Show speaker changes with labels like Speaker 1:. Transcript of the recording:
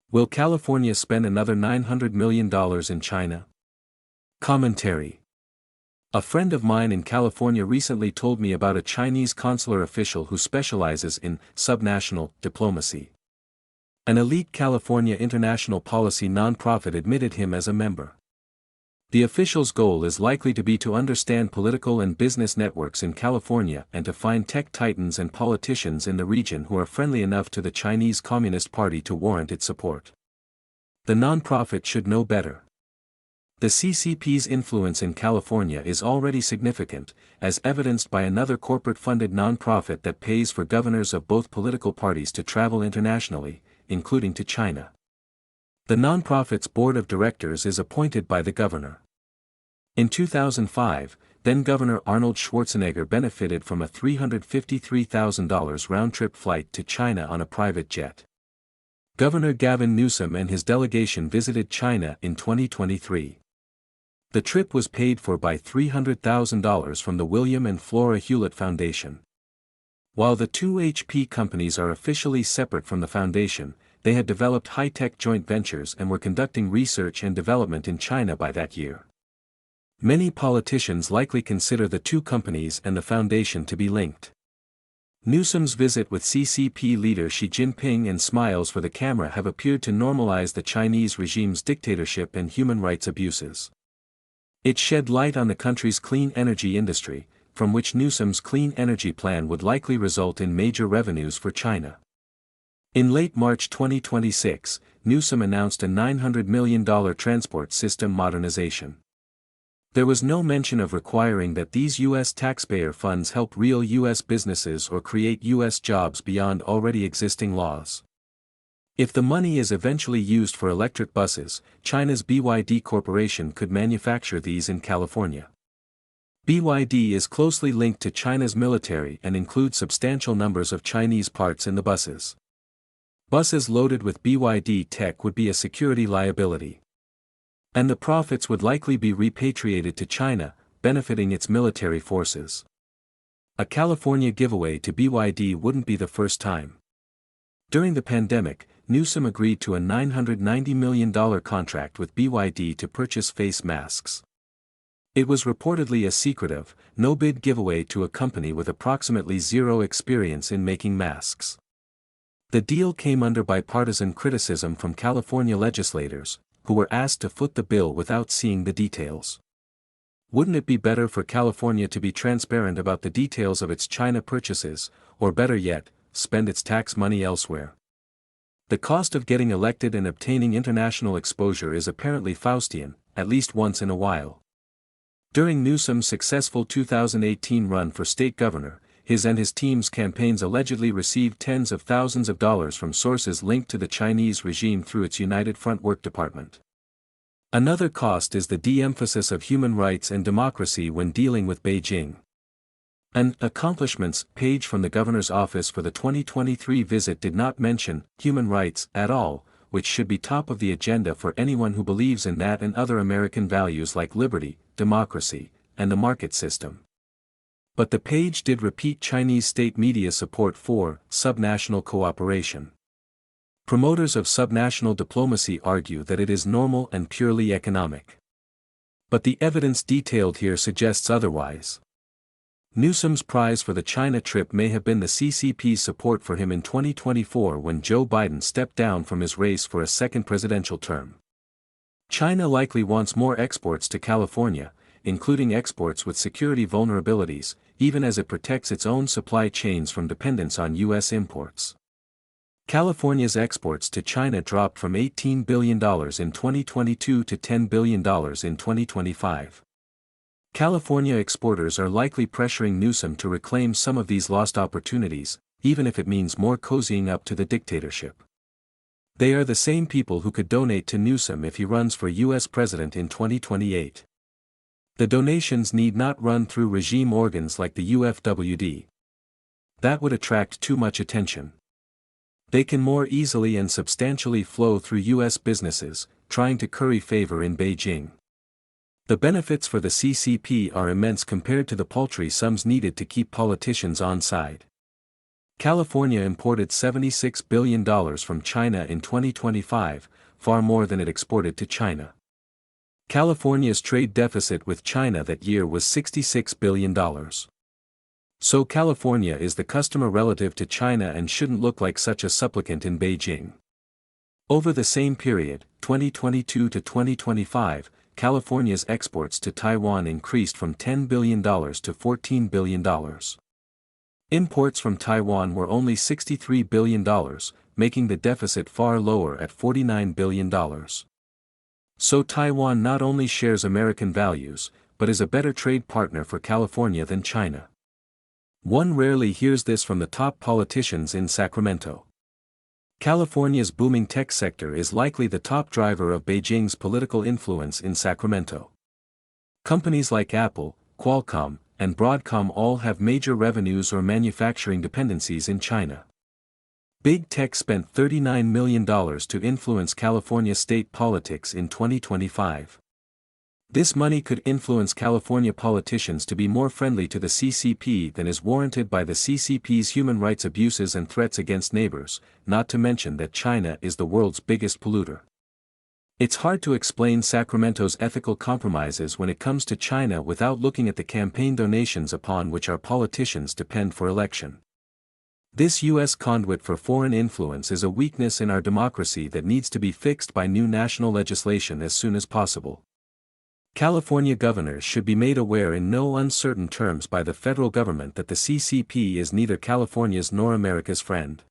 Speaker 1: Will California spend another $900 million in China? Commentary. A friend of mine in California recently told me about a Chinese consular official who specializes in subnational diplomacy. An elite California international policy nonprofit admitted him as a member. The official's goal is likely to be to understand political and business networks in California and to find tech titans and politicians in the region who are friendly enough to the Chinese Communist Party to warrant its support. The nonprofit should know better. The CCP's influence in California is already significant, as evidenced by another corporate-funded nonprofit that pays for governors of both political parties to travel internationally, including to China. The nonprofit's board of directors is appointed by the governor. In 2005, then-Governor Arnold Schwarzenegger benefited from a $353,000 round-trip flight to China on a private jet. Governor Gavin Newsom and his delegation visited China in 2023. The trip was paid for by $300,000 from the William and Flora Hewlett Foundation. While the two HP companies are officially separate from the foundation, they had developed high-tech joint ventures and were conducting research and development in China by that year. Many politicians likely consider the two companies and the foundation to be linked. Newsom's visit with CCP leader Xi Jinping and smiles for the camera have appeared to normalize the Chinese regime's dictatorship and human rights abuses. It shed light on the country's clean energy industry, from which Newsom's clean energy plan would likely result in major revenues for China. In late March 2026, Newsom announced a $900 million transport system modernization. There was no mention of requiring that these U.S. taxpayer funds help real U.S. businesses or create U.S. jobs beyond already existing laws. If the money is eventually used for electric buses, China's BYD Corporation could manufacture these in California. BYD is closely linked to China's military and includes substantial numbers of Chinese parts in the buses. Buses loaded with BYD tech would be a security liability. And the profits would likely be repatriated to China, benefiting its military forces. A California giveaway to BYD wouldn't be the first time. During the pandemic, Newsom agreed to a $990 million contract with BYD to purchase face masks. It was reportedly a secretive, no-bid giveaway to a company with approximately zero experience in making masks. The deal came under bipartisan criticism from California legislators, who were asked to foot the bill without seeing the details. Wouldn't it be better for California to be transparent about the details of its China purchases, or better yet, spend its tax money elsewhere? The cost of getting elected and obtaining international exposure is apparently Faustian, at least once in a while. During Newsom's successful 2018 run for state governor, his and his team's campaigns allegedly received tens of thousands of dollars from sources linked to the Chinese regime through its United Front Work Department. Another cost is the de-emphasis of human rights and democracy when dealing with Beijing. An accomplishments page from the governor's office for the 2023 visit did not mention human rights at all, which should be top of the agenda for anyone who believes in that and other American values like liberty, democracy, and the market system. But the page did repeat Chinese state media support for subnational cooperation. Promoters of subnational diplomacy argue that it is normal and purely economic. But the evidence detailed here suggests otherwise. Newsom's prize for the China trip may have been the CCP's support for him in 2024 when Joe Biden stepped down from his race for a second presidential term. China likely wants more exports to California, including exports with security vulnerabilities, even as it protects its own supply chains from dependence on U.S. imports. California's exports to China dropped from $18 billion in 2022 to $10 billion in 2025. California exporters are likely pressuring Newsom to reclaim some of these lost opportunities, even if it means more cozying up to the dictatorship. They are the same people who could donate to Newsom if he runs for U.S. president in 2028. The donations need not run through regime organs like the UFWD. That would attract too much attention. They can more easily and substantially flow through U.S. businesses, trying to curry favor in Beijing. The benefits for the CCP are immense compared to the paltry sums needed to keep politicians on side. California imported $76 billion from China in 2025, far more than it exported to China. California's trade deficit with China that year was $66 billion. So California is the customer relative to China and shouldn't look like such a supplicant in Beijing. Over the same period, 2022 to 2025, California's exports to Taiwan increased from $10 billion to $14 billion. Imports from Taiwan were only $63 billion, making the deficit far lower at $49 billion. So Taiwan not only shares American values, but is a better trade partner for California than China. One rarely hears this from the top politicians in Sacramento. California's booming tech sector is likely the top driver of Beijing's political influence in Sacramento. Companies like Apple, Qualcomm, and Broadcom all have major revenues or manufacturing dependencies in China. Big Tech spent $39 million to influence California state politics in 2025. This money could influence California politicians to be more friendly to the CCP than is warranted by the CCP's human rights abuses and threats against neighbors, not to mention that China is the world's biggest polluter. It's hard to explain Sacramento's ethical compromises when it comes to China without looking at the campaign donations upon which our politicians depend for election. This U.S. conduit for foreign influence is a weakness in our democracy that needs to be fixed by new national legislation as soon as possible. California governors should be made aware in no uncertain terms by the federal government that the CCP is neither California's nor America's friend.